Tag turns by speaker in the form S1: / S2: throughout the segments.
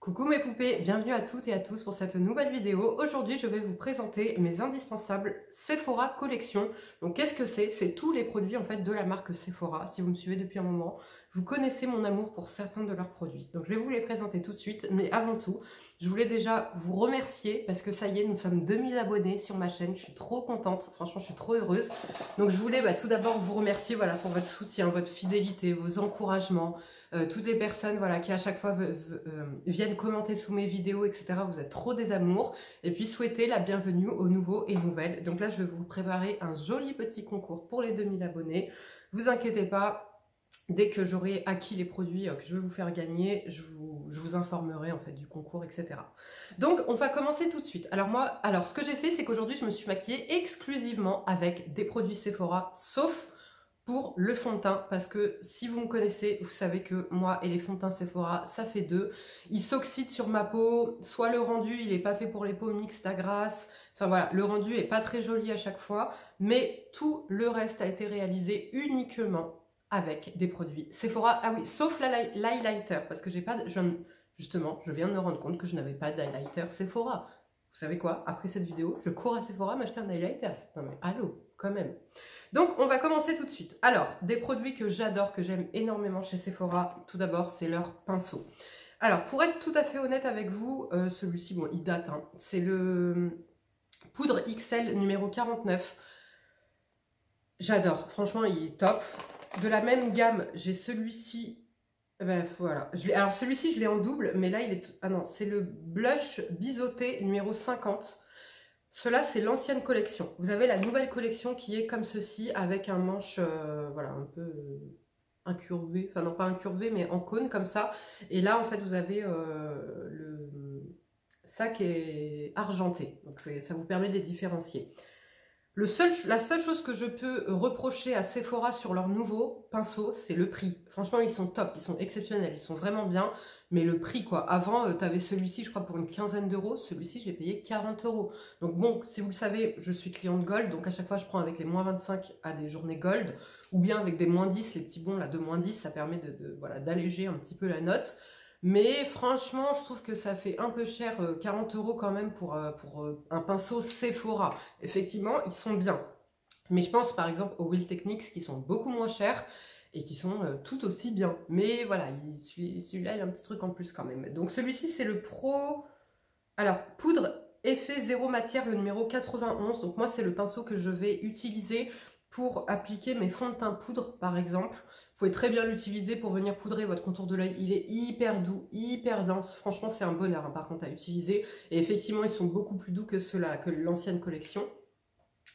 S1: Coucou mes poupées, bienvenue à toutes et à tous pour cette nouvelle vidéo. Aujourd'hui, je vais vous présenter mes indispensables Sephora Collection. Donc, qu'est-ce que c'est? C'est tous les produits en fait de la marque Sephora. Si vous me suivez depuis un moment, vous connaissez mon amour pour certains de leurs produits. Donc, je vais vous les présenter tout de suite. Mais avant tout, je voulais déjà vous remercier parce que ça y est, nous sommes 2000 abonnés sur ma chaîne. Je suis trop contente, franchement, je suis trop heureuse. Donc, je voulais tout d'abord vous remercier pour votre soutien, votre fidélité, vos encouragements. Toutes les personnes qui à chaque fois viennent commenter sous mes vidéos, etc. Vous êtes trop des amours. Et puis souhaiter la bienvenue aux nouveaux et nouvelles. Donc là, je vais vous préparer un joli petit concours pour les 2000 abonnés. Vous inquiétez pas, dès que j'aurai acquis les produits que je vais vous faire gagner, je vous informerai en fait du concours, etc. Donc on va commencer tout de suite. Alors ce que j'ai fait, c'est qu'aujourd'hui, je me suis maquillée exclusivement avec des produits Sephora, sauf pour le fond de teint, parce que si vous me connaissez, vous savez que moi et les fonds de teint Sephora, ça fait deux. Ils s'oxydent sur ma peau, soit le rendu, il n'est pas fait pour les peaux mixtes à grasse, enfin voilà, le rendu est pas très joli à chaque fois, mais tout le reste a été réalisé uniquement avec des produits Sephora, ah oui, sauf l'highlighter, parce que j'ai pas, justement, je viens de me rendre compte que je n'avais pas d'highlighter Sephora. Vous savez quoi? Après cette vidéo, je cours à Sephora m'acheter un highlighter. Non mais allô, quand même. Donc on va commencer tout de suite. Alors, des produits que j'adore, que j'aime énormément chez Sephora, tout d'abord, c'est leur pinceau. Alors, pour être tout à fait honnête avec vous, celui-ci, bon, il date, hein. C'est le poudre XL numéro 49. J'adore, franchement, il est top. De la même gamme, j'ai celui-ci. Voilà. Alors celui-ci, je l'ai en double, mais là, il est... Ah non, c'est le blush biseauté numéro 50. Cela, c'est l'ancienne collection. Vous avez la nouvelle collection qui est comme ceci, avec un manche, voilà, un peu incurvé. Enfin, non, pas incurvé, mais en cône, comme ça. Et là, en fait, vous avez le sac est argenté. Donc, ça vous permet de les différencier. La seule chose que je peux reprocher à Sephora sur leur nouveau pinceau, c'est le prix. Franchement, ils sont top, ils sont exceptionnels, ils sont vraiment bien. Mais le prix, quoi. Avant, tu avais celui-ci, je crois, pour une quinzaine d'euros. Celui-ci, je l'ai payé 40 euros. Donc bon, si vous le savez, je suis cliente Gold. Donc à chaque fois, je prends avec les moins 25 à des journées Gold. Ou bien avec des moins 10, les petits bons là de moins 10. Ça permet voilà, d'alléger un petit peu la note. Mais franchement, je trouve que ça fait un peu cher, 40 euros quand même pour un pinceau Sephora. Effectivement, ils sont bien. Mais je pense par exemple aux Real Techniques qui sont beaucoup moins chers et qui sont tout aussi bien. Mais voilà, celui-là, il a un petit truc en plus quand même. Donc celui-ci, c'est le Pro... Alors, poudre effet zéro matière, le numéro 91. Donc moi, c'est le pinceau que je vais utiliser pour appliquer mes fonds de teint poudre, par exemple. Vous pouvez très bien l'utiliser pour venir poudrer votre contour de l'œil. Il est hyper doux, hyper dense. Franchement, c'est un bonheur, hein, par contre, à utiliser. Et effectivement, ils sont beaucoup plus doux que ceux-là, que l'ancienne collection.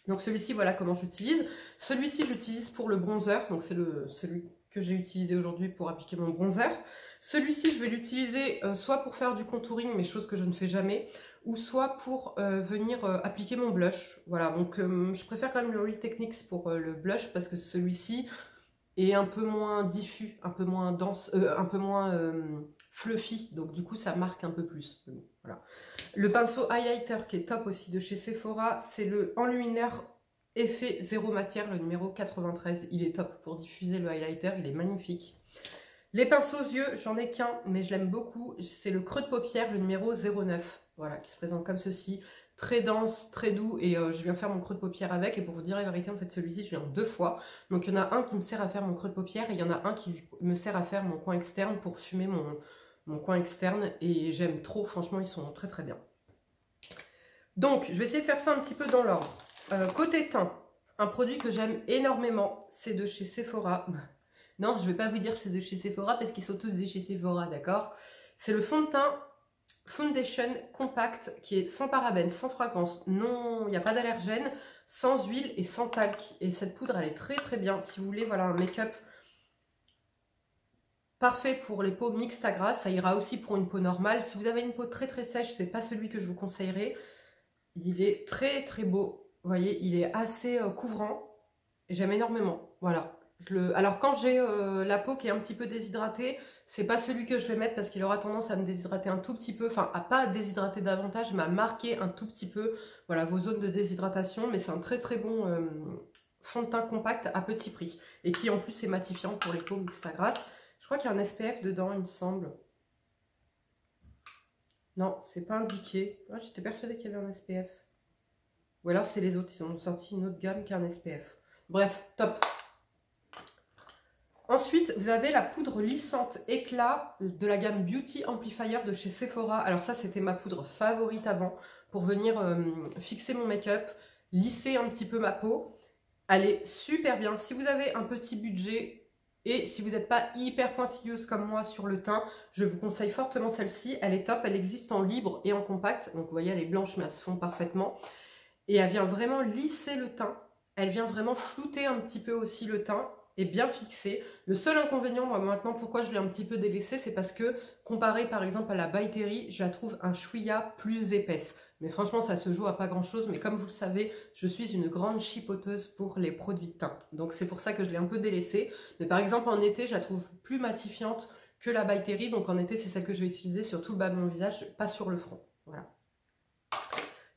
S1: Donc celui-ci, voilà comment j'utilise. Celui-ci, j'utilise pour le bronzer. Donc c'est celui que j'ai utilisé aujourd'hui pour appliquer mon bronzer. Celui-ci, je vais l'utiliser soit pour faire du contouring, mais chose que je ne fais jamais, ou soit pour venir appliquer mon blush. Voilà, donc je préfère quand même le Real Techniques pour le blush, parce que celui-ci est un peu moins diffus, un peu moins dense, un peu moins fluffy, donc du coup ça marque un peu plus. Voilà. Le pinceau highlighter qui est top aussi de chez Sephora, c'est le enlumineur effet zéro matière, le numéro 93. Il est top pour diffuser le highlighter, il est magnifique. Les pinceaux aux yeux, j'en ai qu'un, mais je l'aime beaucoup. C'est le creux de paupière, le numéro 09. Voilà, qui se présente comme ceci. Très dense, très doux, et je viens faire mon creux de paupière avec. Et pour vous dire la vérité, en fait, celui-ci, je l'ai en deux fois. Donc, il y en a un qui me sert à faire mon creux de paupière, et il y en a un qui me sert à faire mon coin externe pour fumer mon coin externe. Et j'aime trop, franchement, ils sont très très bien. Donc, je vais essayer de faire ça un petit peu dans l'ordre. Côté teint, un produit que j'aime énormément, c'est de chez Sephora. Non, je ne vais pas vous dire que c'est de chez Sephora parce qu'ils sont tous de chez Sephora, d'accord? C'est le fond de teint Foundation Compact qui est sans parabènes, sans fragrance, non, il n'y a pas d'allergène, sans huile et sans talc. Et cette poudre, elle est très très bien. Si vous voulez, voilà, un make-up parfait pour les peaux mixtes à grasse, ça ira aussi pour une peau normale. Si vous avez une peau très très sèche, c'est pas celui que je vous conseillerais. Il est très très beau, vous voyez, il est assez couvrant. J'aime énormément, voilà. Alors quand j'ai la peau qui est un petit peu déshydratée, c'est pas celui que je vais mettre parce qu'il aura tendance à me déshydrater un tout petit peu, enfin à pas déshydrater davantage, mais à marquer un tout petit peu, voilà, vos zones de déshydratation. Mais c'est un très très bon fond de teint compact à petit prix et qui en plus est matifiant pour les peaux mixtes à grasse. Je crois qu'il y a un SPF dedans, il me semble. Non, c'est pas indiqué. Ah, j'étais persuadée qu'il y avait un SPF. Ou alors c'est les autres, ils ont sorti une autre gamme qu'un SPF. Bref, top. Ensuite, vous avez la poudre lissante éclat de la gamme Beauty Amplifier de chez Sephora. Alors ça, c'était ma poudre favorite avant pour venir fixer mon make-up, lisser un petit peu ma peau. Elle est super bien. Si vous avez un petit budget et si vous n'êtes pas hyper pointilleuse comme moi sur le teint, je vous conseille fortement celle-ci. Elle est top, elle existe en libre et en compact. Donc vous voyez, elle est blanche mais elle se fond parfaitement. Et elle vient vraiment lisser le teint. Elle vient vraiment flouter un petit peu aussi le teint. Et bien fixé. Le seul inconvénient, moi maintenant, pourquoi je l'ai un petit peu délaissé, c'est parce que, comparé par exemple à la By Terry, je la trouve un chouïa plus épaisse. Mais franchement, ça se joue à pas grand chose. Mais comme vous le savez, je suis une grande chipoteuse pour les produits de teint. Donc c'est pour ça que je l'ai un peu délaissée. Mais par exemple, en été, je la trouve plus matifiante que la By Terry. Donc en été, c'est celle que je vais utiliser sur tout le bas de mon visage, pas sur le front. Voilà.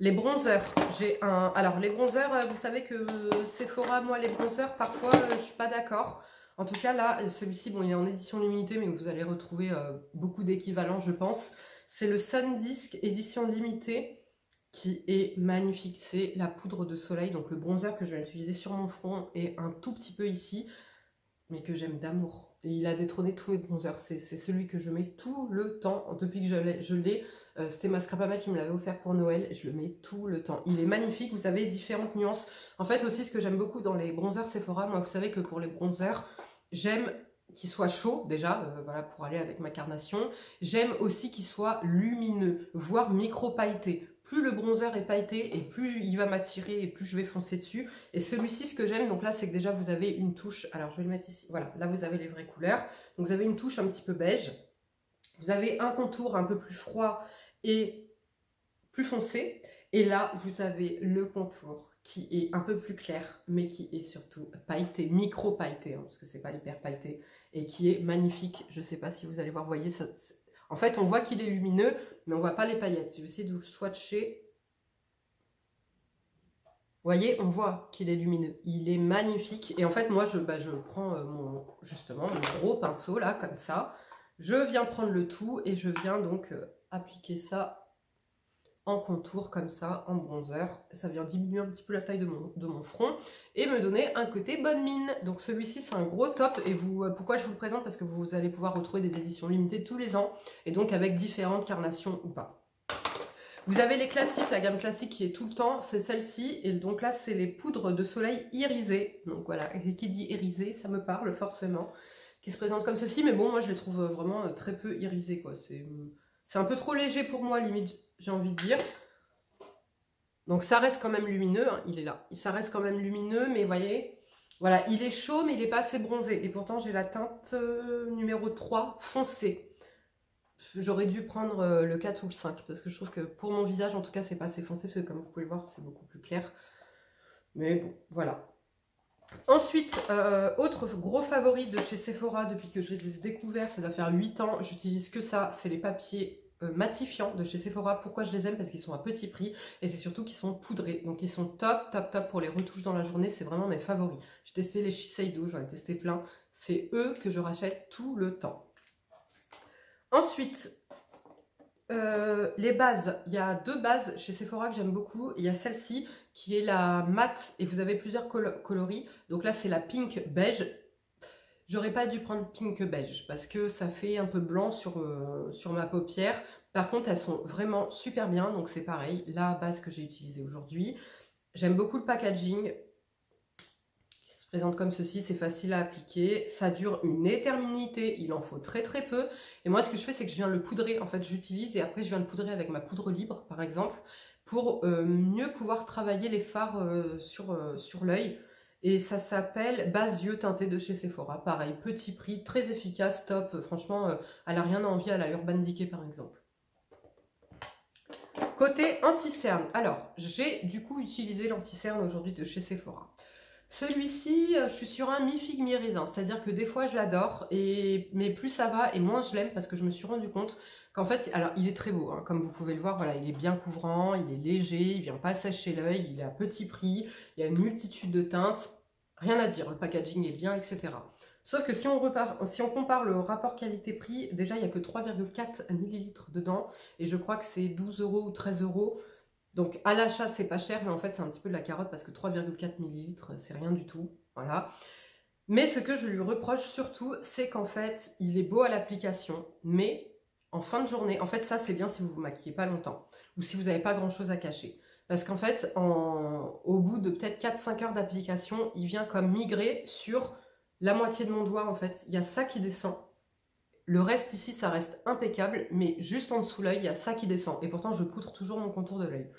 S1: Les bronzers, j'ai un... Alors les bronzers, vous savez que Sephora, moi les bronzers, parfois je suis pas d'accord. En tout cas là, celui-ci, bon il est en édition limitée, mais vous allez retrouver beaucoup d'équivalents je pense. C'est le Sun Disc édition limitée qui est magnifique. C'est la poudre de soleil, donc le bronzer que je vais utiliser sur mon front et un tout petit peu ici, mais que j'aime d'amour. Et il a détrôné tous mes bronzers. C'est celui que je mets tout le temps. Depuis que je l'ai, c'était ma scrap à mettre qui me l'avait offert pour Noël. Je le mets tout le temps. Il est magnifique. Vous avez différentes nuances. En fait, aussi, ce que j'aime beaucoup dans les bronzers Sephora, moi, vous savez que pour les bronzers, j'aime qu'ils soient chauds, déjà, voilà, pour aller avec ma carnation. J'aime aussi qu'ils soient lumineux, voire micro-pailletés. Plus le bronzer est pailleté et plus il va m'attirer et plus je vais foncer dessus. Et celui-ci, ce que j'aime, donc là, c'est que déjà, vous avez une touche. Alors, je vais le mettre ici. Voilà, là, vous avez les vraies couleurs. Donc, vous avez une touche un petit peu beige. Vous avez un contour un peu plus froid et plus foncé. Et là, vous avez le contour qui est un peu plus clair, mais qui est surtout pailleté, micro-pailleté, hein, parce que c'est pas hyper pailleté, et qui est magnifique. Je sais pas si vous allez voir, voyez, ça... En fait, on voit qu'il est lumineux, mais on voit pas les paillettes. Je vais essayer de vous le swatcher. Vous voyez, on voit qu'il est lumineux. Il est magnifique. Et en fait, moi, je prends justement mon gros pinceau, là, comme ça. Je viens prendre le tout et je viens donc appliquer ça en contour, comme ça, en bronzer. Ça vient diminuer un petit peu la taille de mon front et me donner un côté bonne mine. Donc celui-ci, c'est un gros top. Et pourquoi je vous le présente? Parce que vous allez pouvoir retrouver des éditions limitées tous les ans. Et donc avec différentes carnations ou pas. Vous avez les classiques, la gamme classique qui est tout le temps, c'est celle-ci. Et donc là, c'est les poudres de soleil irisées. Donc voilà, et qui dit irisé, ça me parle forcément. Qui se présentent comme ceci. Mais bon, moi, je les trouve vraiment très peu irisées, quoi. C'est un peu trop léger pour moi, limite, j'ai envie de dire. Donc ça reste quand même lumineux, hein, il est là. Ça reste quand même lumineux, mais vous voyez, voilà, il est chaud, mais il n'est pas assez bronzé. Et pourtant, j'ai la teinte numéro 3, foncée. J'aurais dû prendre le 4 ou le 5, parce que je trouve que pour mon visage, en tout cas, c'est pas assez foncé, parce que comme vous pouvez le voir, c'est beaucoup plus clair. Mais bon, voilà. Ensuite, autre gros favori de chez Sephora depuis que je les ai découverts, ça doit faire 8 ans, j'utilise que ça, c'est les papiers matifiants de chez Sephora. Pourquoi je les aime? Parce qu'ils sont à petit prix et c'est surtout qu'ils sont poudrés. Donc ils sont top, top, top pour les retouches dans la journée, c'est vraiment mes favoris. J'ai testé les Shiseido, j'en ai testé plein, c'est eux que je rachète tout le temps. Ensuite, les bases, il y a deux bases chez Sephora que j'aime beaucoup. Il y a celle-ci qui est la mat et vous avez plusieurs coloris. Donc là c'est la pink beige. J'aurais pas dû prendre pink beige parce que ça fait un peu blanc sur ma paupière. Par contre elles sont vraiment super bien, donc c'est pareil, la base que j'ai utilisée aujourd'hui. J'aime beaucoup le packaging. Présente comme ceci, c'est facile à appliquer, ça dure une éternité, il en faut très très peu. Et moi ce que je fais c'est que je viens le poudrer, en fait j'utilise et après je viens le poudrer avec ma poudre libre par exemple pour mieux pouvoir travailler les fards sur l'œil. Et ça s'appelle base yeux teinté de chez Sephora, pareil, petit prix, très efficace, top, franchement elle n'a rien à envier à la Urban Decay par exemple. Côté anti-cerne, alors j'ai du coup utilisé l'anti-cerne aujourd'hui de chez Sephora. Celui-ci, je suis sur un mi-figue mi-raisin, c'est-à-dire que des fois je l'adore, mais plus ça va et moins je l'aime parce que je me suis rendu compte qu'en fait, alors il est très beau, hein, comme vous pouvez le voir, voilà, il est bien couvrant, il est léger, il vient pas sécher l'œil, il est à petit prix, il y a une multitude de teintes, rien à dire, le packaging est bien, etc. Sauf que si on compare le rapport qualité-prix, déjà il n'y a que 3,4 millilitres dedans. Et je crois que c'est 12 € ou 13 €. Donc à l'achat c'est pas cher, mais en fait c'est un petit peu de la carotte parce que 3,4 millilitres c'est rien du tout. Voilà. Mais ce que je lui reproche surtout, c'est qu'en fait il est beau à l'application, mais en fin de journée, en fait ça c'est bien si vous vous maquillez pas longtemps ou si vous n'avez pas grand chose à cacher. Parce qu'en fait, au bout de peut-être 4-5 heures d'application, il vient comme migrer sur la moitié de mon doigt en fait. Il y a ça qui descend. Le reste ici, ça reste impeccable, mais juste en dessous l'œil, il y a ça qui descend. Et pourtant, je poutre toujours mon contour de l'œil.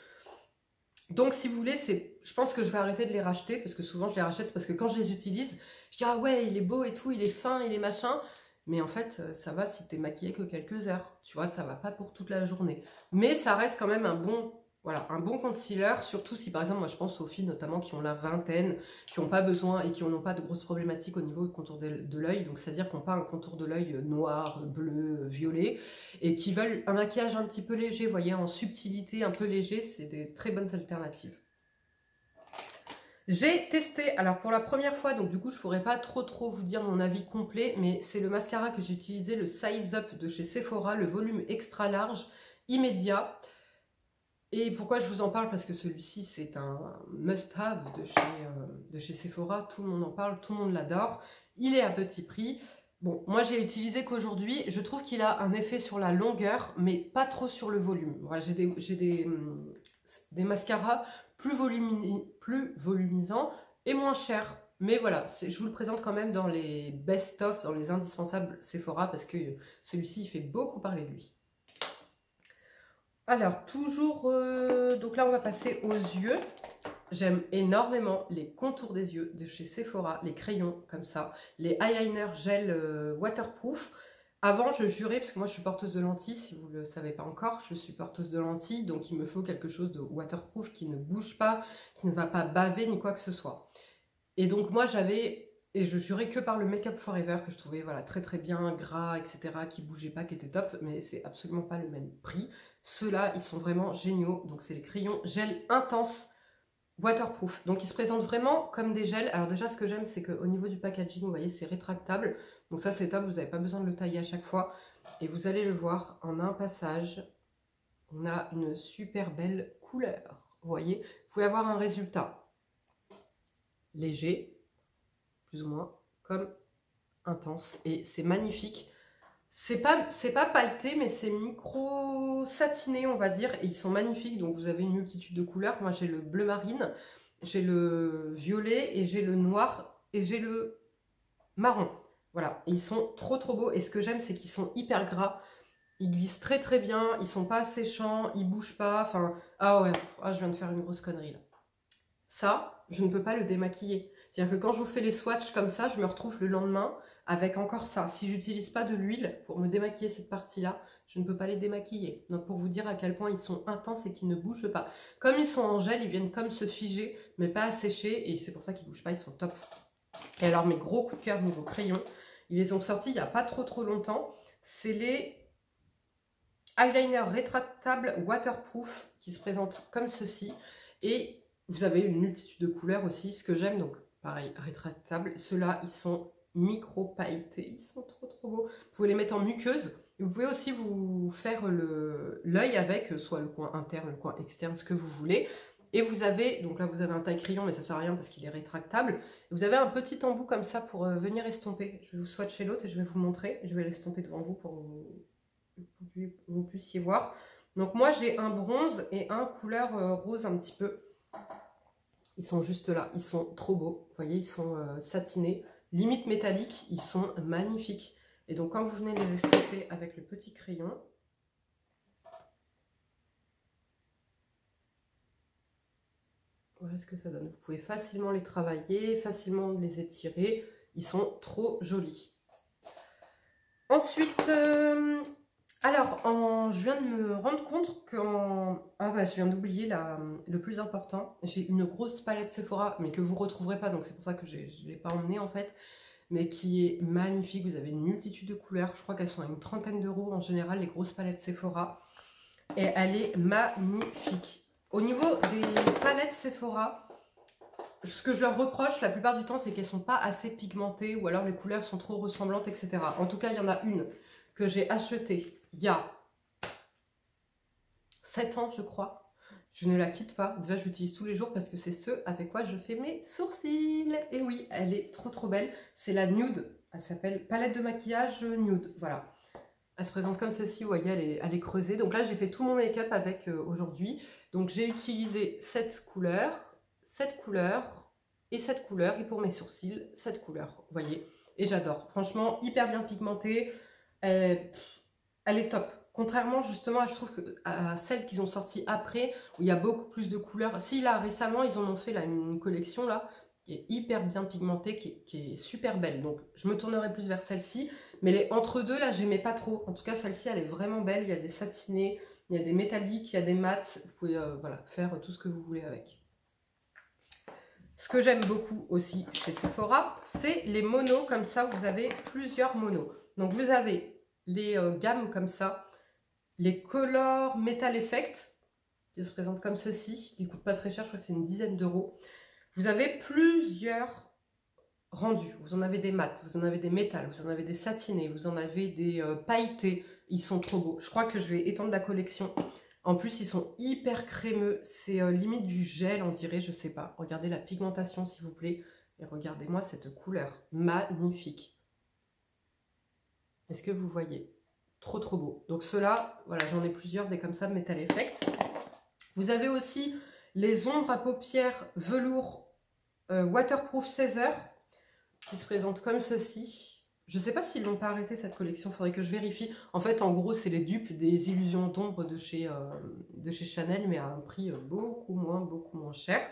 S1: Donc, si vous voulez, je pense que je vais arrêter de les racheter, parce que souvent, je les rachète, parce que quand je les utilise, je dis « Ah ouais, il est beau et tout, il est fin, il est machin ». Mais en fait, ça va si t'es maquillé que quelques heures. Tu vois, ça va pas pour toute la journée. Mais ça reste quand même un bon... Voilà, un bon concealer, surtout si par exemple, moi je pense aux filles notamment qui ont la vingtaine, qui n'ont pas besoin et qui n'ont pas de grosses problématiques au niveau du contour de l'œil, donc c'est-à-dire qui n'ont pas un contour de l'œil noir, bleu, violet, et qui veulent un maquillage un petit peu léger, vous voyez, en subtilité, un peu léger, c'est des très bonnes alternatives. J'ai testé, alors pour la première fois, donc du coup je pourrais pas trop vous dire mon avis complet, mais c'est le mascara que j'ai utilisé, le Size Up de chez Sephora, le volume extra large, immédiat. Et pourquoi je vous en parle? Parce que celui-ci, c'est un must-have de chez Sephora. Tout le monde en parle, tout le monde l'adore. Il est à petit prix. Bon, moi, j'ai utilisé qu'aujourd'hui. Je trouve qu'il a un effet sur la longueur, mais pas trop sur le volume. Voilà, j'ai des mascaras plus volumisants et moins chers. Mais voilà, je vous le présente quand même dans les best-of, dans les indispensables Sephora, parce que celui-ci, il fait beaucoup parler de lui. Alors, toujours, donc là on va passer aux yeux. J'aime énormément les contours des yeux de chez Sephora, les crayons comme ça, les eyeliners gel waterproof. Avant, je jurais, parce que moi je suis porteuse de lentilles, si vous ne le savez pas encore, je suis porteuse de lentilles, donc il me faut quelque chose de waterproof qui ne bouge pas, qui ne va pas baver ni quoi que ce soit. Et donc moi j'avais... Et je jurais que par le Make Up Forever que je trouvais voilà, très très bien, gras, etc., qui bougeait pas, qui était top, mais c'est absolument pas le même prix. Ceux-là, ils sont vraiment géniaux. Donc c'est les crayons gel intense waterproof. Donc ils se présentent vraiment comme des gels. Alors déjà, ce que j'aime, c'est qu'au niveau du packaging, vous voyez, c'est rétractable. Donc ça, c'est top, vous n'avez pas besoin de le tailler à chaque fois. Et vous allez le voir, en un passage, on a une super belle couleur. Vous voyez, vous pouvez avoir un résultat léger, plus ou moins, comme intense. Et c'est magnifique. C'est pas pailleté, mais c'est micro satiné, on va dire. Et ils sont magnifiques. Donc, vous avez une multitude de couleurs. Moi, j'ai le bleu marine, j'ai le violet, et j'ai le noir, et j'ai le marron. Voilà. Et ils sont trop beaux. Et ce que j'aime, c'est qu'ils sont hyper gras. Ils glissent très très bien. Ils sont pas séchants. Ils bougent pas. Enfin, ah ouais. Ah, je viens de faire une grosse connerie, là. Ça, je ne peux pas le démaquiller. C'est-à-dire que quand je vous fais les swatchs comme ça, je me retrouve le lendemain avec encore ça. Si j'utilise pas de l'huile pour me démaquiller cette partie-là, je ne peux pas les démaquiller. Donc pour vous dire à quel point ils sont intenses et qu'ils ne bougent pas. Comme ils sont en gel, ils viennent comme se figer, mais pas assécher. Et c'est pour ça qu'ils ne bougent pas, ils sont top. Et alors mes gros coups de cœur niveau crayon, ils les ont sortis il n'y a pas trop longtemps. C'est les eyeliners rétractables waterproof qui se présentent comme ceci. Et vous avez une multitude de couleurs aussi, ce que j'aime, donc pareil, rétractable. Ceux-là, ils sont micro pailletés, ils sont trop beaux. Vous pouvez les mettre en muqueuse. Vous pouvez aussi vous faire l'œil avec, soit le coin interne, le coin externe, ce que vous voulez. Et vous avez, donc là vous avez un taille-crayon, mais ça sert à rien parce qu'il est rétractable. Vous avez un petit embout comme ça pour venir estomper. Je vais vous swatcher l'autre et je vais vous montrer. Je vais l'estomper devant vous pour que vous puissiez voir. Donc moi j'ai un bronze et un couleur rose un petit peu. Ils sont juste là, ils sont trop beaux. Vous voyez, ils sont satinés, limite métalliques, ils sont magnifiques. Et donc quand vous venez les estomper avec le petit crayon, voilà ce que ça donne. Vous pouvez facilement les travailler, facilement les étirer. Ils sont trop jolis. Ensuite, alors, je viens de me rendre compte que je viens d'oublier le plus important. J'ai une grosse palette Sephora, mais que vous ne retrouverez pas, donc c'est pour ça que je ne l'ai pas emmenée en fait, mais qui est magnifique. Vous avez une multitude de couleurs, je crois qu'elles sont à une trentaine d'euros en général, les grosses palettes Sephora. Et elle est magnifique. Au niveau des palettes Sephora, ce que je leur reproche la plupart du temps, c'est qu'elles sont pas assez pigmentées ou alors les couleurs sont trop ressemblantes, etc. En tout cas, il y en a une que j'ai achetée il y a 7 ans, je crois. Je ne la quitte pas. Déjà, je l'utilise tous les jours parce que c'est ce avec quoi je fais mes sourcils. Et oui, elle est trop belle. C'est la Nude. Elle s'appelle Palette de maquillage Nude. Voilà. Elle se présente comme ceci. Vous voyez, elle est creusée. Donc là, j'ai fait tout mon make-up avec aujourd'hui. Donc j'ai utilisé cette couleur et cette couleur. Et pour mes sourcils, cette couleur. Vous voyez. Et j'adore. Franchement, hyper bien pigmentée. Elle est top. Contrairement justement, je trouve que à celles qu'ils ont sorties après, où il y a beaucoup plus de couleurs. Si là récemment, ils en ont fait là, une collection là, qui est hyper bien pigmentée, qui est super belle. Donc je me tournerai plus vers celle-ci. Mais les entre-deux là, j'aimais pas trop. En tout cas, celle-ci, elle est vraiment belle. Il y a des satinés, il y a des métalliques, il y a des mats. Vous pouvez voilà, faire tout ce que vous voulez avec. Ce que j'aime beaucoup aussi chez Sephora, c'est les monos comme ça. Vous avez plusieurs monos. Donc vous avez les gammes comme ça. Les Color Metal Effect, qui se présentent comme ceci, qui ne coûtent pas très cher, je crois que c'est une dizaine d'euros. Vous avez plusieurs rendus. Vous en avez des mats, vous en avez des métal, vous en avez des satinés, vous en avez des pailletés. Ils sont trop beaux. Je crois que je vais étendre la collection. En plus, ils sont hyper crémeux. C'est limite du gel, on dirait, je sais pas. Regardez la pigmentation, s'il vous plaît. Et regardez-moi cette couleur. Magnifique. Est-ce que vous voyez ? Trop beau. Donc ceux-là, voilà, j'en ai plusieurs, des comme ça, Metal Effect. Vous avez aussi les ombres à paupières velours Waterproof 16 heures qui se présentent comme ceci. Je ne sais pas s'ils n'ont pas arrêté cette collection, il faudrait que je vérifie. En fait, en gros, c'est les dupes des illusions d'ombre de chez Chanel, mais à un prix beaucoup moins cher.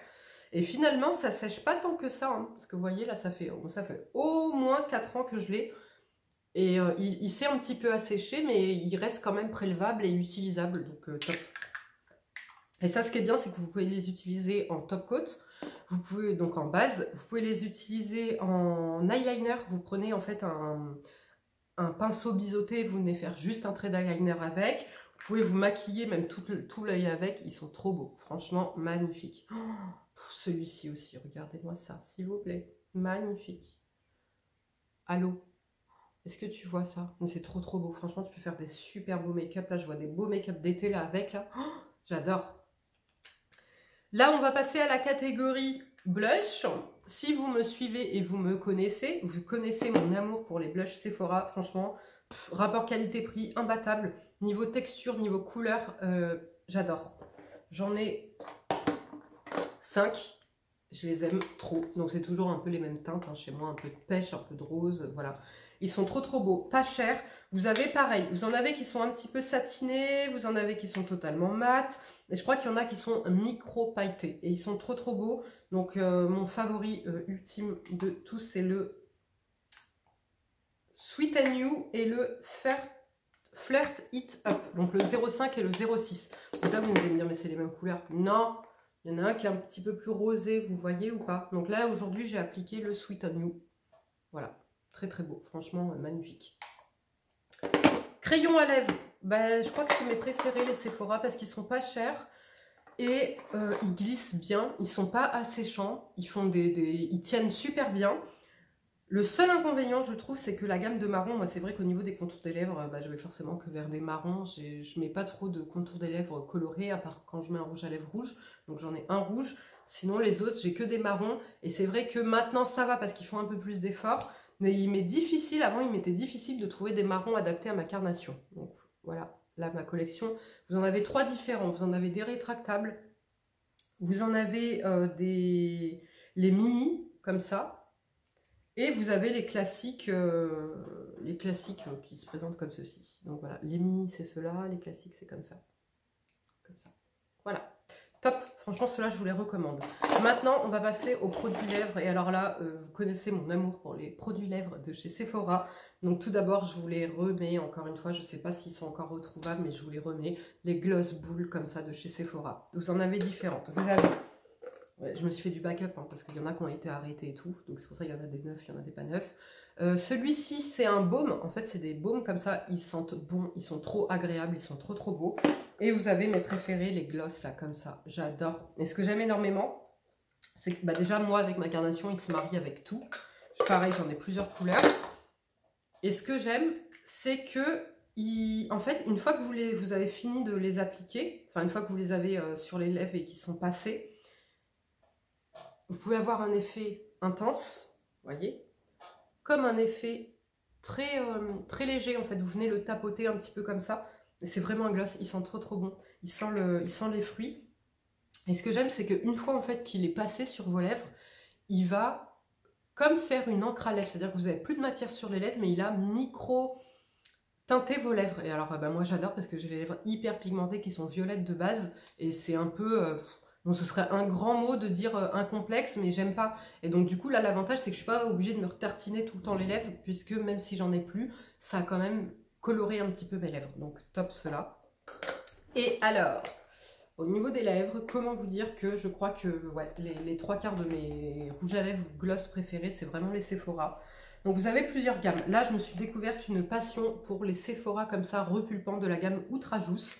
S1: Et finalement, ça sèche pas tant que ça, hein, parce que vous voyez, là, ça fait au moins 4 ans que je l'ai. Et il s'est un petit peu asséché, mais il reste quand même prélevable et utilisable, donc top. Et ça, ce qui est bien, c'est que vous pouvez les utiliser en top coat, vous pouvez donc en base, vous pouvez les utiliser en eyeliner. Vous prenez en fait un pinceau biseauté, vous venez faire juste un trait d'eyeliner avec. Vous pouvez vous maquiller même tout l'œil avec, ils sont trop beaux, franchement magnifiques. Oh, celui-ci aussi, regardez-moi ça, s'il vous plaît, magnifique. Allô? Est-ce que tu vois ça? C'est trop beau. Franchement, tu peux faire des super beaux make-up. Là, je vois des beaux make-up d'été là avec. Là, oh, j'adore. Là, on va passer à la catégorie blush. Si vous me suivez et vous me connaissez, vous connaissez mon amour pour les blushs Sephora. Franchement, rapport qualité-prix imbattable. Niveau texture, niveau couleur, j'adore. J'en ai 5. Je les aime trop. Donc, c'est toujours un peu les mêmes teintes hein, chez moi. Un peu de pêche, un peu de rose. Voilà. Ils sont trop beaux, pas chers. Vous avez pareil, vous en avez qui sont un petit peu satinés, vous en avez qui sont totalement mat. Et je crois qu'il y en a qui sont micro pailletés. Et ils sont trop beaux. Donc mon favori ultime de tous, c'est le Sweet and New et le Flirt It Up. Donc le 05 et le 06. Donc là vous allez me dire mais c'est les mêmes couleurs. Non, il y en a un qui est un petit peu plus rosé, vous voyez ou pas. Donc là aujourd'hui j'ai appliqué le Sweet and New. Voilà. Très beau, franchement magnifique. Crayon à lèvres, bah, je crois que c'est mes préférés les Sephora parce qu'ils sont pas chers et ils glissent bien, ils sont pas asséchants, ils tiennent super bien. Le seul inconvénient je trouve c'est que la gamme de marron, moi c'est vrai qu'au niveau des contours des lèvres, bah, je vais forcément que vers des marrons, je mets pas trop de contours des lèvres colorés à part quand je mets un rouge à lèvres rouge, donc j'en ai un rouge, sinon les autres j'ai que des marrons et c'est vrai que maintenant ça va parce qu'ils font un peu plus d'efforts. Mais il m'est difficile, avant il m'était difficile de trouver des marrons adaptés à ma carnation. Donc voilà, là ma collection, vous en avez 3 différents. Vous en avez des rétractables, vous en avez les mini, comme ça, et vous avez les classiques qui se présentent comme ceci. Donc voilà, les mini c'est ceux-là, les classiques c'est comme ça. Comme ça. Voilà. Top, franchement ceux-là je vous les recommande. Maintenant on va passer aux produits lèvres et alors là vous connaissez mon amour pour les produits lèvres de chez Sephora. Donc tout d'abord je vous les remets encore une fois, je ne sais pas s'ils sont encore retrouvables mais je vous les remets. Les gloss boules comme ça de chez Sephora. Vous en avez différentes. Vous avez, ouais, je me suis fait du backup hein, parce qu'il y en a qui ont été arrêtés et tout. Donc c'est pour ça qu'il y en a des neufs, il y en a des pas neufs. Celui-ci c'est un baume, en fait c'est des baumes comme ça, ils sentent bon, ils sont trop agréables, ils sont trop beaux. Et vous avez mes préférés, les gloss là comme ça, j'adore. Et ce que j'aime énormément, C'est que bah, déjà, moi, avec ma carnation, il se marie avec tout. Pareil, j'en ai plusieurs couleurs. Et ce que j'aime, c'est que, en fait, une fois que vous avez fini de les appliquer, enfin, une fois que vous les avez sur les lèvres et qu'ils sont passés, vous pouvez avoir un effet intense, vous voyez, comme un effet très léger, en fait. Vous venez le tapoter un petit peu comme ça. Et c'est vraiment un gloss, il sent trop bon. Il sent les fruits. Et ce que j'aime, c'est qu'une fois, en fait, qu'il est passé sur vos lèvres, il va comme faire une encre à lèvres, c'est-à-dire que vous n'avez plus de matière sur les lèvres, mais il a micro-teinté vos lèvres. Et alors, bah, moi j'adore parce que j'ai les lèvres hyper pigmentées qui sont violettes de base, et c'est un peu... bon, ce serait un grand mot de dire un complexe, mais j'aime pas. Et donc du coup, là, l'avantage, c'est que je suis pas obligée de me retartiner tout le temps les lèvres, puisque même si j'en ai plus, ça a quand même coloré un petit peu mes lèvres. Donc top cela. Et alors... Au niveau des lèvres, comment vous dire que je crois que ouais, les 3/4 de mes rouges à lèvres ou gloss préférés, c'est vraiment les Sephora. Donc vous avez plusieurs gammes. Là, je me suis découverte une passion pour les Sephora comme ça, repulpants de la gamme Outrajousse.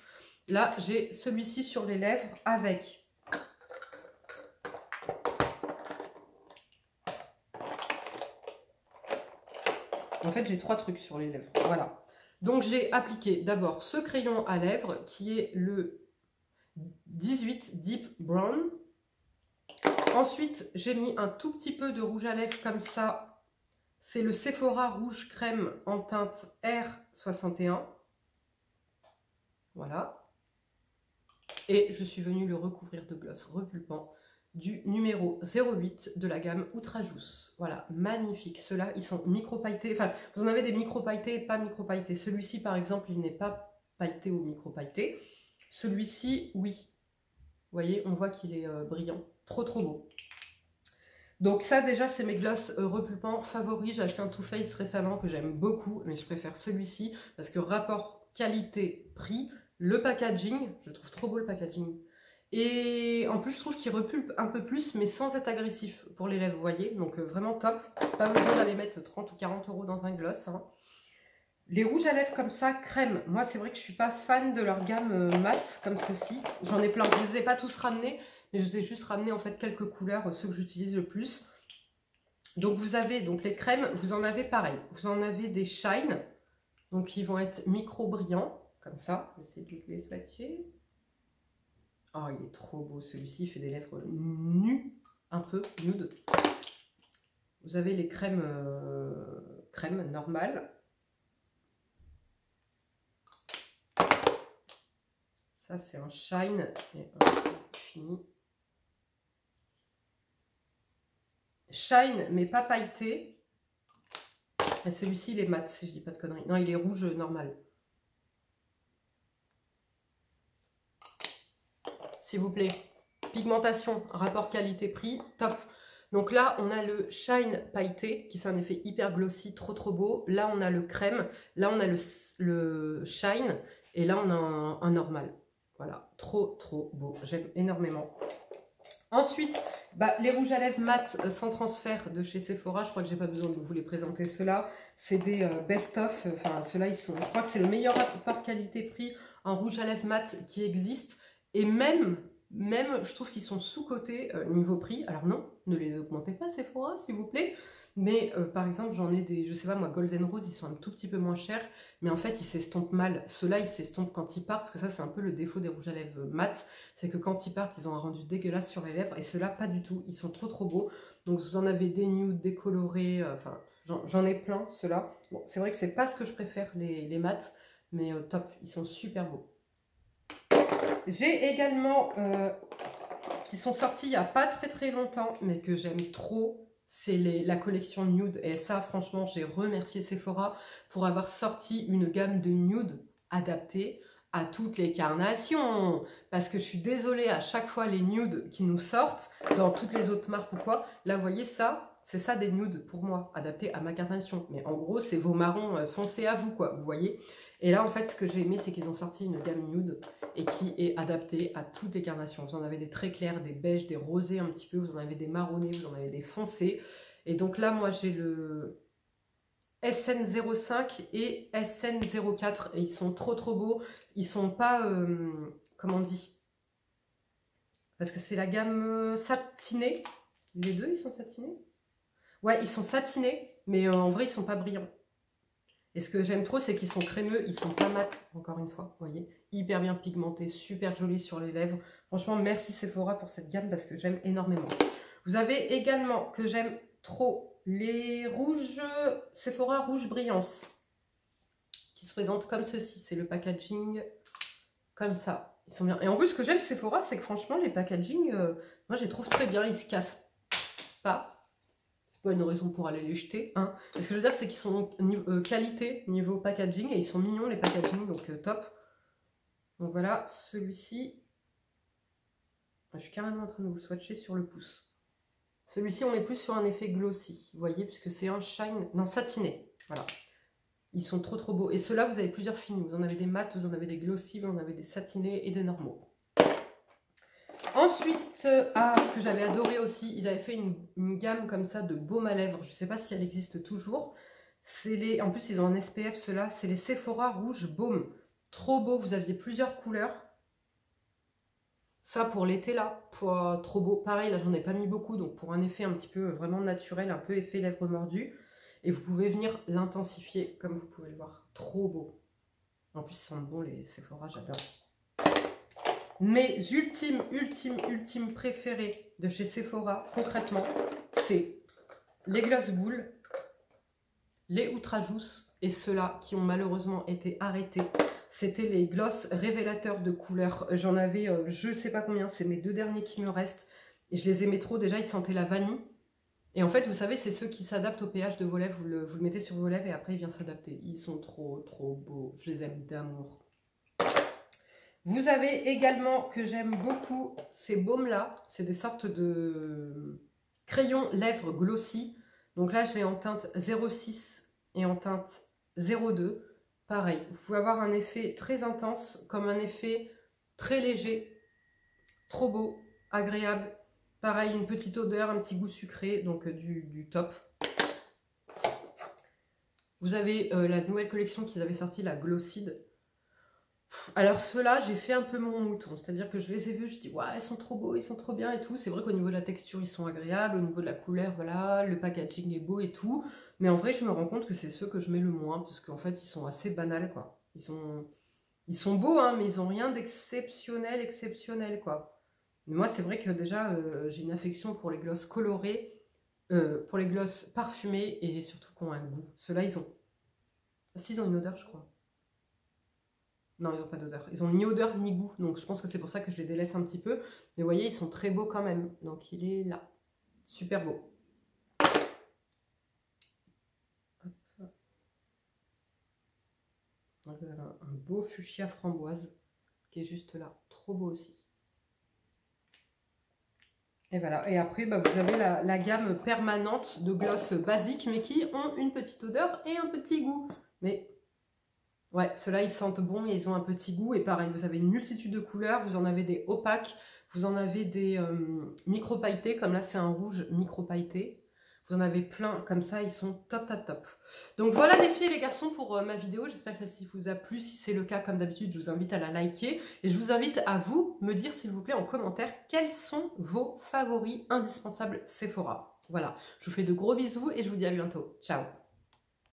S1: Là, j'ai celui-ci sur les lèvres avec... En fait, j'ai 3 trucs sur les lèvres. Voilà. Donc j'ai appliqué d'abord ce crayon à lèvres qui est le 18 Deep Brown. Ensuite, j'ai mis un tout petit peu de rouge à lèvres comme ça. C'est le Sephora Rouge Crème en teinte R61. Voilà. Et je suis venue le recouvrir de gloss repulpant du numéro 08 de la gamme Outrajousse. Voilà, magnifique. Ceux-là, ils sont micro-pailletés. Enfin, vous en avez des micro-pailletés et pas micro-pailletés. Celui-ci, par exemple, il n'est pas pailleté ou micro-pailleté. Celui-ci, oui. Vous voyez, on voit qu'il est brillant. Trop beau. Donc ça, déjà, c'est mes gloss repulpants favoris. J'ai acheté un Too Faced récemment que j'aime beaucoup, mais je préfère celui-ci parce que rapport qualité-prix, le packaging, je trouve trop beau le packaging. Et en plus, je trouve qu'il repulpe un peu plus, mais sans être agressif pour les lèvres, vous voyez. Donc vraiment top. Pas besoin d'aller mettre 30 ou 40 € dans un gloss, hein. Les rouges à lèvres comme ça, crème. Moi, c'est vrai que je suis pas fan de leur gamme mat comme ceci. J'en ai plein. Je ne les ai pas tous ramenés, mais je vous ai juste ramené en fait quelques couleurs, ceux que j'utilise le plus. Donc vous avez donc les crèmes, vous en avez pareil. Vous en avez des shine, donc ils vont être micro brillants comme ça. J'essaie de les swatcher. Oh, il est trop beau celui-ci. Il fait des lèvres nues, un peu nude. Vous avez les crèmes normales. Ça, c'est un shine et un fini. Shine, mais pas pailleté. Celui-ci, il est mat, si je dis pas de conneries. Non, il est rouge normal. S'il vous plaît. Pigmentation, rapport qualité-prix, top. Donc là, on a le shine pailleté qui fait un effet hyper glossy, trop beau. Là, on a le crème. Là, on a le shine. Et là, on a un normal. Voilà, trop beau. J'aime énormément. Ensuite, bah, les rouges à lèvres mat sans transfert de chez Sephora. Je crois que j'ai pas besoin de vous les présenter. Ceux-là, c'est des best-of. Enfin, ceux-là, ils sont... Je crois que c'est le meilleur rapport qualité-prix en rouge à lèvres mat qui existe. Et même je trouve qu'ils sont sous-cotés niveau prix. Alors non, ne les augmentez pas Sephora, s'il vous plaît. Mais par exemple, j'en ai des, je sais pas moi, Golden Rose, ils sont un tout petit peu moins chers. Mais en fait, ils s'estompent mal. Ceux-là, ils s'estompent quand ils partent. Parce que ça, c'est un peu le défaut des rouges à lèvres mat. C'est que quand ils partent, ils ont un rendu dégueulasse sur les lèvres. Et ceux-là, pas du tout. Ils sont trop beaux. Donc, vous en avez des nudes, des colorés. Enfin, j'en ai plein, ceux-là. Bon, c'est vrai que c'est pas ce que je préfère, les mats. Mais top, ils sont super beaux. J'ai également, qui sont sortis il n'y a pas très longtemps, mais que j'aime trop, c'est la collection Nude. Et ça, franchement, j'ai remercié Sephora pour avoir sorti une gamme de nude adaptée à toutes les carnations. Parce que je suis désolée, à chaque fois, les nudes qui nous sortent, dans toutes les autres marques ou quoi, là, vous voyez ça, c'est ça des nudes pour moi, adaptés à ma carnation. Mais en gros, c'est vos marrons foncés à vous, quoi, vous voyez. Et là, en fait, ce que j'ai aimé, c'est qu'ils ont sorti une gamme nude et qui est adaptée à toutes les carnations. Vous en avez des très clairs, des beiges, des rosés un petit peu, vous en avez des marronnés, vous en avez des foncés. Et donc là, moi, j'ai le SN05 et SN04 et ils sont trop beaux. Ils sont pas, comment on dit, parce que c'est la gamme satinée. Les deux, ils sont satinés? Ouais, ils sont satinés, mais en vrai, ils sont pas brillants. Et ce que j'aime trop, c'est qu'ils sont crémeux, ils sont pas mat, encore une fois, vous voyez. Hyper bien pigmentés, super jolis sur les lèvres. Franchement, merci Sephora pour cette gamme parce que j'aime énormément. Vous avez également, que j'aime trop, les rouges Sephora Rouge Brillance, qui se présentent comme ceci. C'est le packaging comme ça. Ils sont bien. Et en plus, ce que j'aime Sephora, c'est que franchement, les packaging, moi, je les trouve très bien. Ils se cassent pas. C'est pas une raison pour aller les jeter. Hein. Et ce que je veux dire, c'est qu'ils sont niveau, qualité, niveau packaging, et ils sont mignons, les packaging, donc top. Donc voilà, celui-ci, je suis carrément en train de vous le swatcher sur le pouce. Celui-ci, on est plus sur un effet glossy, vous voyez, puisque c'est un shine, non, satiné. Voilà. Ils sont trop trop beaux. Et ceux-là, vous avez plusieurs finis. Vous en avez des mats, vous en avez des glossy, vous en avez des satinés et des normaux. Ensuite, ce que j'avais adoré aussi, ils avaient fait une gamme comme ça de baume à lèvres. Je ne sais pas si elle existe toujours. En plus, ils ont un SPF, ceux-là. C'est les Sephora Rouge Baume. Trop beau. Vous aviez plusieurs couleurs. Ça, pour l'été, là, trop beau. Pareil, là, j'en ai pas mis beaucoup. Donc, pour un effet un petit peu vraiment naturel, un peu effet lèvres mordues. Et vous pouvez venir l'intensifier, comme vous pouvez le voir. Trop beau. En plus, ils sentent bon, les Sephora, j'adore. Mes ultimes préférés de chez Sephora, concrètement, c'est les Gloss Boule, les Outrajousse et ceux-là qui ont malheureusement été arrêtés. C'était les gloss révélateurs de couleurs. J'en avais, je sais pas combien, c'est mes 2 derniers qui me restent. Et je les aimais trop. Déjà, ils sentaient la vanille. Et en fait, vous savez, c'est ceux qui s'adaptent au pH de vos lèvres. Vous le mettez sur vos lèvres et après, il vient s'adapter. Ils sont trop beaux. Je les aime d'amour. Vous avez également, que j'aime beaucoup, ces baumes-là. C'est des sortes de crayons lèvres glossy. Donc là, je l'ai en teinte 06 et en teinte 02. Pareil, vous pouvez avoir un effet très intense, comme un effet très léger. Trop beau, agréable. Pareil, une petite odeur, un petit goût sucré, donc du top. Vous avez la nouvelle collection qu'ils avaient sortie, la Glosside. Alors ceux-là, j'ai fait un peu mon mouton, c'est-à-dire que je les ai vus, je dis ouais, ils sont trop beaux, ils sont trop bien et tout. C'est vrai qu'au niveau de la texture, ils sont agréables, au niveau de la couleur, voilà, le packaging est beau et tout. Mais en vrai, je me rends compte que c'est ceux que je mets le moins, parce qu'en fait, ils sont assez banals, quoi. Ils sont beaux, hein, mais ils n'ont rien d'exceptionnel, quoi. Mais moi, c'est vrai que déjà, j'ai une affection pour les glosses colorées, pour les glosses parfumées et surtout qui ont un goût. Ceux-là, ils ont... Si, ils ont une odeur, je crois. Non, ils n'ont pas d'odeur. Ils n'ont ni odeur ni goût. Donc, je pense que c'est pour ça que je les délaisse un petit peu. Mais vous voyez, ils sont très beaux quand même. Donc, il est là. Super beau. Hop. Donc, vous avez un beau fuchsia framboise qui est juste là. Trop beau aussi. Et voilà. Et après, bah, vous avez la gamme permanente de gloss basiques, mais qui ont une petite odeur et un petit goût. Mais... ouais, ceux-là, ils sentent bon et ils ont un petit goût. Et pareil, vous avez une multitude de couleurs. Vous en avez des opaques, vous en avez des micro-pailletés. Comme là, c'est un rouge micro-pailleté. Vous en avez plein comme ça. Ils sont top. Donc voilà les filles et les garçons pour ma vidéo. J'espère que celle-ci vous a plu. Si c'est le cas, comme d'habitude, je vous invite à la liker. Et je vous invite à vous me dire, s'il vous plaît, en commentaire, quels sont vos favoris indispensables Sephora. Voilà, je vous fais de gros bisous et je vous dis à bientôt. Ciao.